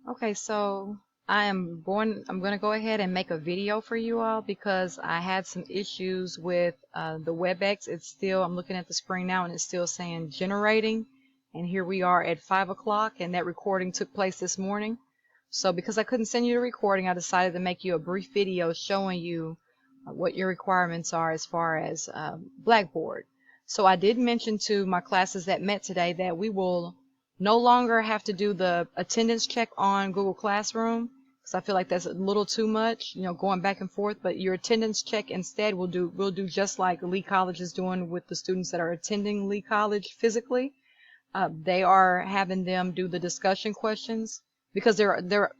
Okay, so I'm going to go ahead and make a video for you all because I had some issues with the WebEx. I'm looking at the screen now and it's still saying generating. And here we are at 5 o'clock and that recording took place this morning. So because I couldn't send you the recording, I decided to make you a brief video showing you what your requirements are as far as Blackboard. So I did mention to my classes that met today that we will no longer have to do the attendance check on Google Classroom because I feel like that's a little too much, going back and forth. But your attendance check instead we'll do just like Lee College is doing with the students that are attending Lee College physically. They are having them do the discussion questions because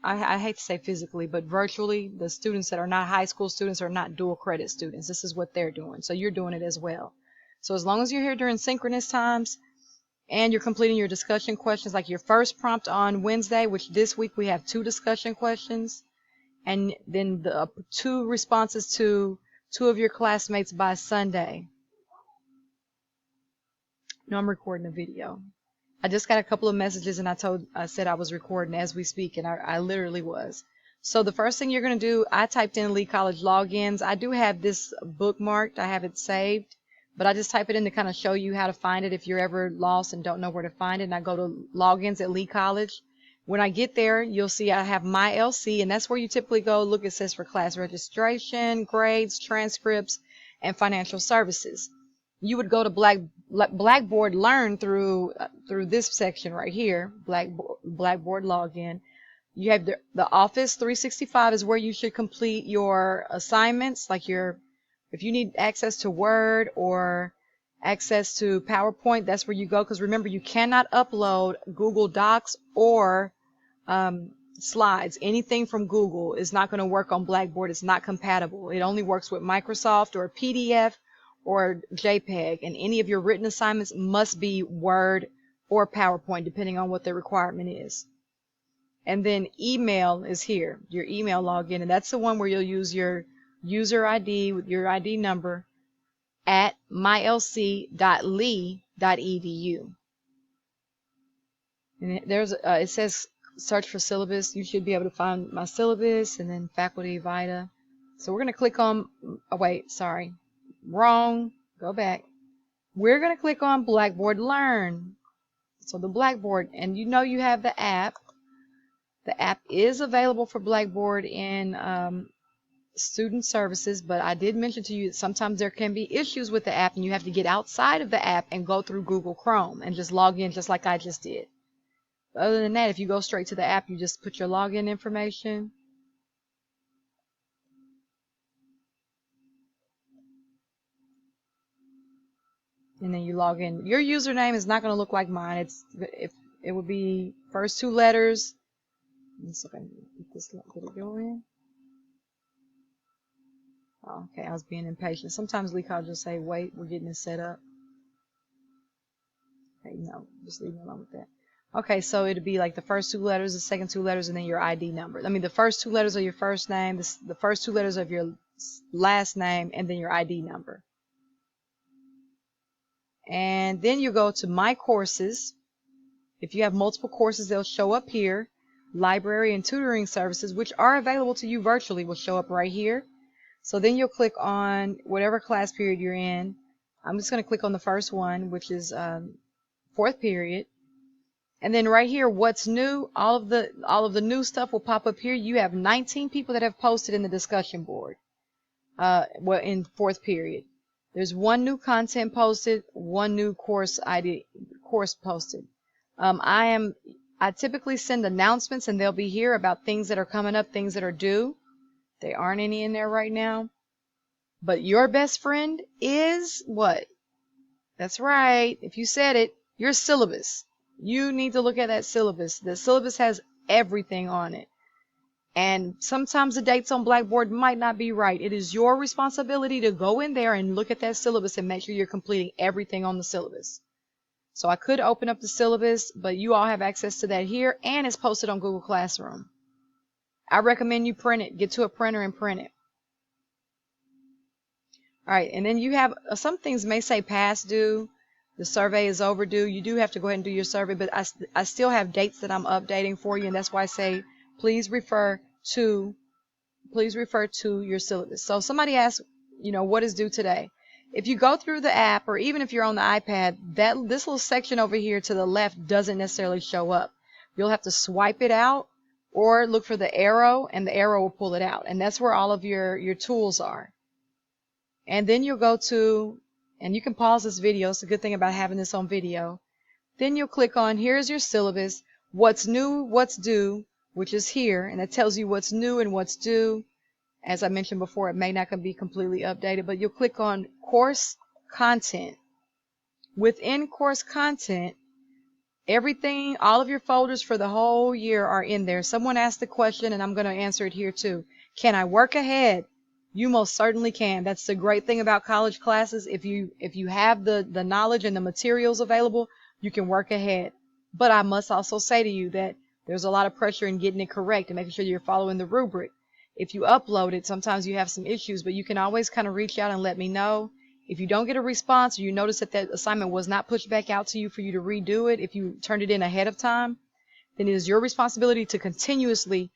I hate to say physically, but virtually the students that are not high school students are not dual credit students. This is what they're doing. So you're doing it as well. So as long as you're here during synchronous times, and you're completing your discussion questions, like your first prompt on Wednesday, which this week we have 2 discussion questions, and then the 2 responses to 2 of your classmates by Sunday. No, I'm recording a video. I just got a couple of messages and I said I was recording as we speak, and I literally was. So the first thing you're going to do, I typed in Lee College logins. I do have this bookmarked. I have it saved. But I just type it in to kind of show you how to find it if you're ever lost and don't know where to find it. And I go to logins at Lee College. When I get there, you'll see I have my LC, and that's where you typically go. Look, it says for class registration, grades, transcripts, and financial services. You would go to Blackboard Learn through this section right here, Blackboard Login. You have the Office 365 is where you should complete your assignments, like if you need access to Word or access to PowerPoint, that's where you go. Because remember, you cannot upload Google Docs or slides. Anything from Google is not going to work on Blackboard. It's not compatible. It only works with Microsoft or PDF or JPEG. And any of your written assignments must be Word or PowerPoint, depending on what the requirement is. And then email is here, your email login, and that's the one where you'll use your user ID with your ID number at mylc.lee.edu. And it says search for syllabus. You should be able to find my syllabus and then faculty VITA. So we're going to click on, oh wait, sorry, wrong, go back. We're going to click on Blackboard Learn. So the Blackboard, and you have the app. The app is available for Blackboard in student services, but I did mention to you that sometimes there can be issues with the app and you have to get outside of the app and go through Google Chrome and just log in just like I just did. Other than that, if you go straight to the app, you just put your login information. And then you log in. Your username is not going to look like mine. It would be first 2 letters. Let's see if I can get this. Did it go in? Oh, okay, I was being impatient. Sometimes Lee College will say, wait, we're getting this set up. Okay, no, just leave me alone with that. Okay, so it'd be like the first 2 letters, the second 2 letters, and then your ID number. I mean, the first 2 letters of your first name, the first 2 letters of your last name, and then your ID number. And then you go to My Courses. If you have multiple courses, they'll show up here. Library and tutoring services, which are available to you virtually, will show up right here. So then you'll click on whatever class period you're in. I'm just going to click on the first one, which is 4th period. And then right here, what's new, all of the new stuff will pop up here. You have 19 people that have posted in the discussion board. Well, in 4th period. There's 1 new content posted, 1 new course posted. I typically send announcements, and they'll be here about things that are coming up, things that are due. There aren't any in there right now. But your best friend is what? That's right. If you said it, your syllabus. You need to look at that syllabus. The syllabus has everything on it. And sometimes the dates on Blackboard might not be right. It is your responsibility to go in there and look at that syllabus and make sure you're completing everything on the syllabus. So I could open up the syllabus, but you all have access to that here, and it's posted on Google Classroom. I recommend you print it. Get to a printer and print it. All right, and then you have some things may say past due. The survey is overdue. You do have to go ahead and do your survey, but I still have dates that I'm updating for you, and that's why I say please refer to your syllabus. So somebody asks, what is due today? If you go through the app, or even if you're on the iPad, this little section over here to the left doesn't necessarily show up. You'll have to swipe it out or look for the arrow, and the arrow will pull it out. And that's where all of your tools are. And then you'll go to, and you can pause this video. It's a good thing about having this on video. Then you'll click on, here's your syllabus, what's new, what's due, which is here, and it tells you what's new and what's due. As I mentioned before, it may not be completely updated, but you'll click on course content. Within course content, everything, all of your folders for the whole year are in there. Someone asked the question, and I'm going to answer it here too. Can I work ahead? You most certainly can. That's the great thing about college classes. If you have the knowledge and the materials available, you can work ahead. But I must also say to you that there's a lot of pressure in getting it correct and making sure you're following the rubric. If you upload it, sometimes you have some issues, but you can always kind of reach out and let me know. If you don't get a response, or you notice that assignment was not pushed back out to you for you to redo it, if you turned it in ahead of time, then it is your responsibility to continuously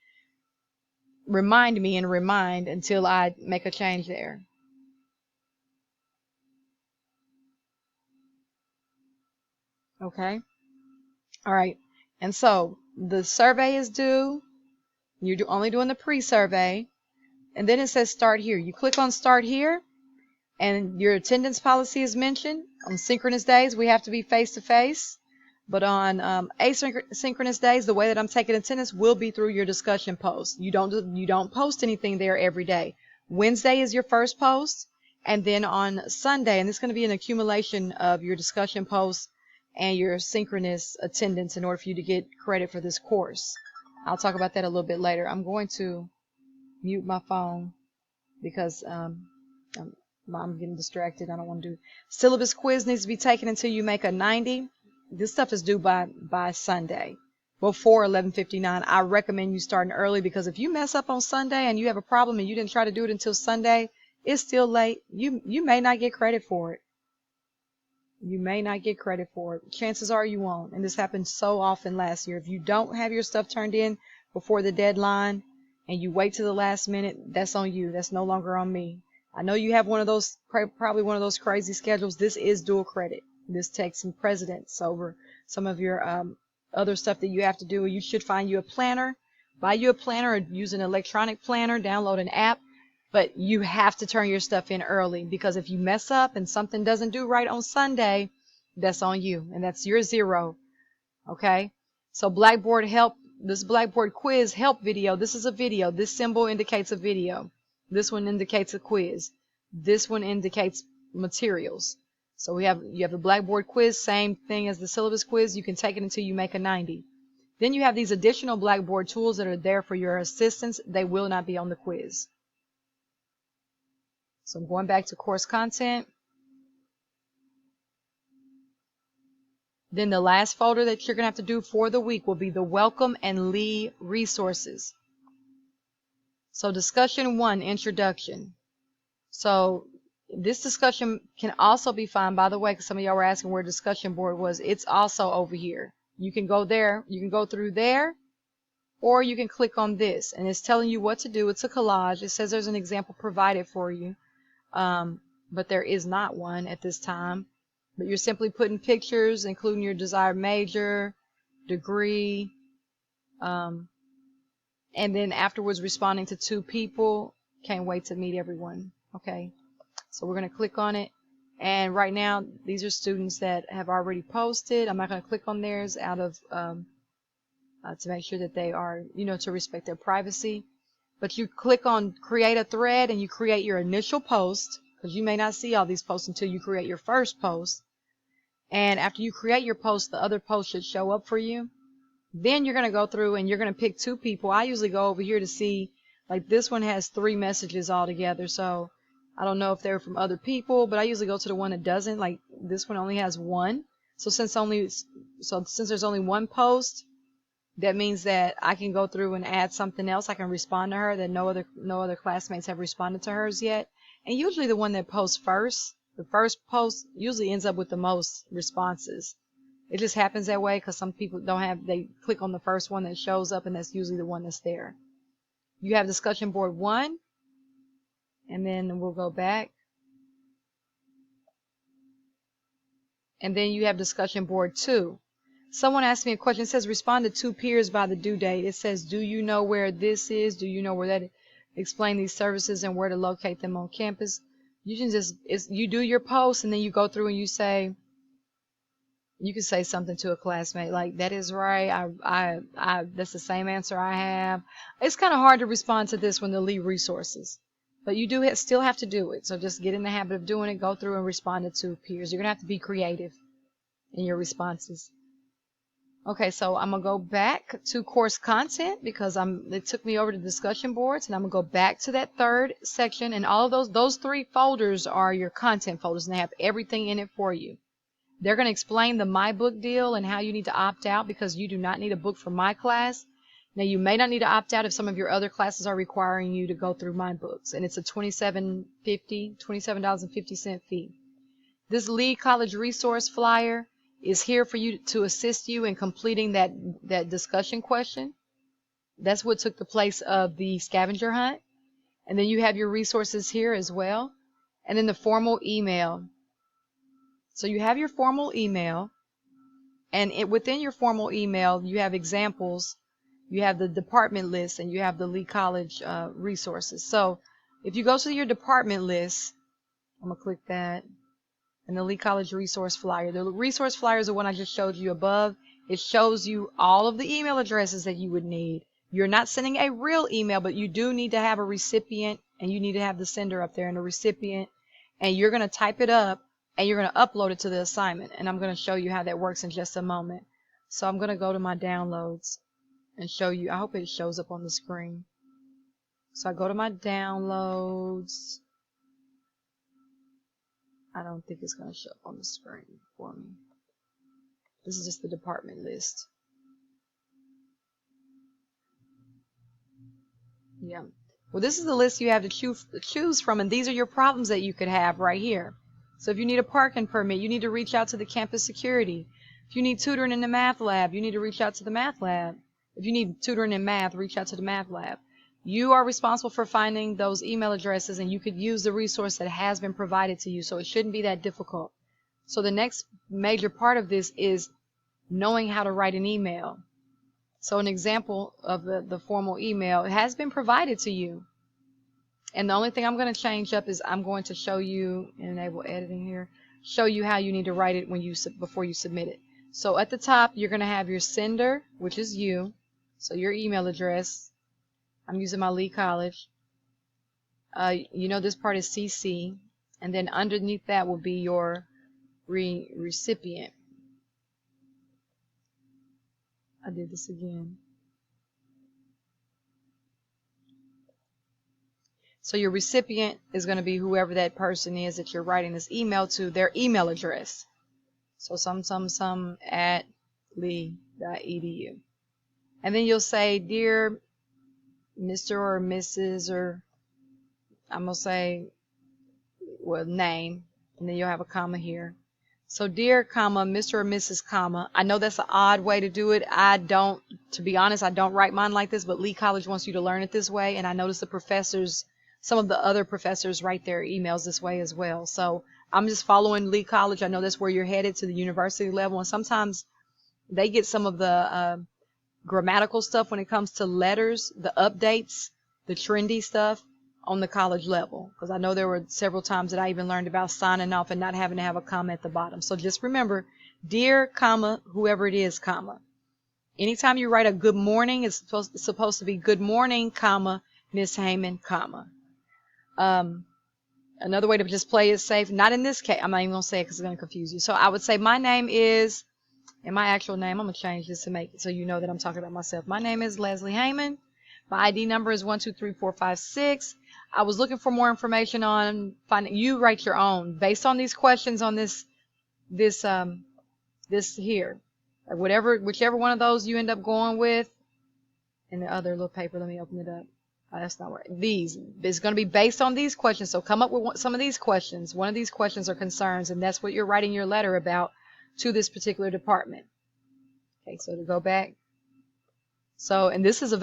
remind me and remind until I make a change there. Okay? All right. And so the survey is due. You're only doing the pre-survey. And then it says start here. You click on start here, and your attendance policy is mentioned. On synchronous days, we have to be face-to-face. But on asynchronous days, the way that I'm taking attendance will be through your discussion post. You don't post anything there every day. Wednesday is your first post, and then on Sunday, and this is going to be an accumulation of your discussion posts and your synchronous attendance in order for you to get credit for this course. I'll talk about that a little bit later. I'm going to mute my phone because I'm getting distracted. I don't want to do. Syllabus quiz needs to be taken until you make a 90. This stuff is due by Sunday, before 11:59. I recommend you starting early, because if you mess up on Sunday and you have a problem and you didn't try to do it until Sunday, it's still late. You may not get credit for it. You may not get credit for it. Chances are you won't. And this happened so often last year. If you don't have your stuff turned in before the deadline and you wait to the last minute, that's on you. That's no longer on me. I know you have probably one of those crazy schedules. This is dual credit. This takes some precedence over some of your other stuff that you have to do. You should find you a planner, buy you a planner, or use an electronic planner, download an app. But you have to turn your stuff in early, because if you mess up and something doesn't do right on Sunday, that's on you, and that's your zero. Okay? So Blackboard help, this Blackboard quiz help video, this is a video. This symbol indicates a video. This one indicates a quiz. This one indicates materials. So you have the Blackboard quiz, same thing as the syllabus quiz. You can take it until you make a 90. Then you have these additional Blackboard tools that are there for your assistance. They will not be on the quiz. So I'm going back to course content. Then the last folder that you're going to have to do for the week will be the Welcome and Lee resources. So discussion 1, introduction. So this discussion can also be found, by the way, because some of y'all were asking where discussion board was. It's also over here. You can go there. You can go through there, or you can click on this, and it's telling you what to do. It's a collage. It says there's an example provided for you. But there is not one at this time. But you're simply putting pictures, including your desired major, degree, and then afterwards responding to 2 people. Can't wait to meet everyone. Okay, so we're going to click on it. And right now, these are students that have already posted. I'm not going to click on theirs out of to make sure that they are, to respect their privacy. But you click on create a thread, and you create your initial post, because you may not see all these posts until you create your first post. And after you create your post, the other post should show up for you. Then you're going to go through and you're going to pick 2 people. I usually go over here to see, like this one has 3 messages altogether. So I don't know if they're from other people, but I usually go to the one that doesn't. Like this one only has 1. So since there's only 1 post, that means that I can go through and add something else. I can respond to her that no other classmates have responded to hers yet. And usually the one that posts first, the first post usually ends up with the most responses. It just happens that way because some people don't have, they click on the first one that shows up, and that's usually the one that's there. You have discussion board 1, and then we'll go back. And then you have discussion board 2. Someone asked me a question. It says respond to 2 peers by the due date. It says, do you know where this is? Do you know where that is? Explain these services and where to locate them on campus. You can just, you do your post, and then you go through and you say, you can say something to a classmate like, that is right, that's the same answer I have. It's kind of hard to respond to this when the lead resources, but you do still have to do it. So just get in the habit of doing it. Go through and respond to 2 peers. You're gonna have to be creative in your responses. Okay, so I'm gonna go back to course content because it took me over to discussion boards, and I'm gonna go back to that 3rd section, and all of those 3 folders are your content folders, and they have everything in it for you. They're going to explain the My Book deal and how you need to opt out, because you do not need a book for my class. Now, you may not need to opt out if some of your other classes are requiring you to go through My Books, and it's a $27.50 fee. This Lee College resource flyer is here for you to assist you in completing that discussion question. That's what took the place of the scavenger hunt. And then you have your resources here as well. And then the formal email. So you have your formal email, and within your formal email, you have examples, you have the department list, and you have the Lee College resources. So if you go to your department list, I'm going to click that, and the Lee College resource flyer. The resource flyer is the one I just showed you above. It shows you all of the email addresses that you would need. You're not sending a real email, but you do need to have a recipient, and you need to have the sender up there and the recipient, and you're going to type it up, and you're going to upload it to the assignment. And I'm going to show you how that works in just a moment. So I'm going to go to my downloads and show you. I hope it shows up on the screen. So I go to my downloads. I don't think it's going to show up on the screen for me. This is just the department list. Yeah. Well, this is the list you have to choose from, and these are your problems that you could have right here. So if you need a parking permit, you need to reach out to the campus security. If you need tutoring in the math lab, you need to reach out to the math lab. If you need tutoring in math, reach out to the math lab. You are responsible for finding those email addresses, and you could use the resource that has been provided to you, so it shouldn't be that difficult. So the next major part of this is knowing how to write an email. So an example of the formal email, it has been provided to you. And the only thing I'm going to change up is I'm going to show you, enable editing here, show you how you need to write it before you submit it. So at the top, you're going to have your sender, which is you. So your email address. I'm using my Lee College. You know this part is CC. And then underneath that will be your recipient. I did this again. So your recipient is going to be whoever that person is that you're writing this email to, their email address. So some at lee.edu. And then you'll say, dear Mr. or Mrs. or I'm going to say, well, name. And then you'll have a comma here. So dear, comma, Mr. or Mrs., comma. I know that's an odd way to do it. To be honest, I don't write mine like this, but Lee College wants you to learn it this way. And I notice the professors, some of the other professors write their emails this way as well. So I'm just following Lee College. I know that's where you're headed, to the university level. And sometimes they get some of the grammatical stuff when it comes to letters, the updates, the trendy stuff on the college level, because I know there were several times that I even learned about signing off and not having to have a comma at the bottom. So just remember, dear, comma, whoever it is, comma. Anytime you write a good morning, it's supposed to be good morning, comma, Miss Heyman, comma. Another way to just play it safe, not in this case, I'm not even going to say it because it's going to confuse you. So I would say my name is, and my actual name, I'm going to change this to make it so you know that I'm talking about myself. My name is Leslie Heyman. My ID number is 123456. I was looking for more information on finding. You write your own based on these questions on this here, or whichever one of those you end up going with. And the other little paper, let me open it up. Oh, that's not right. These is going to be based on these questions. So come up with some of these questions. One of these questions are concerns, and that's what you're writing your letter about to this particular department. Okay, so to go back. So, and this is a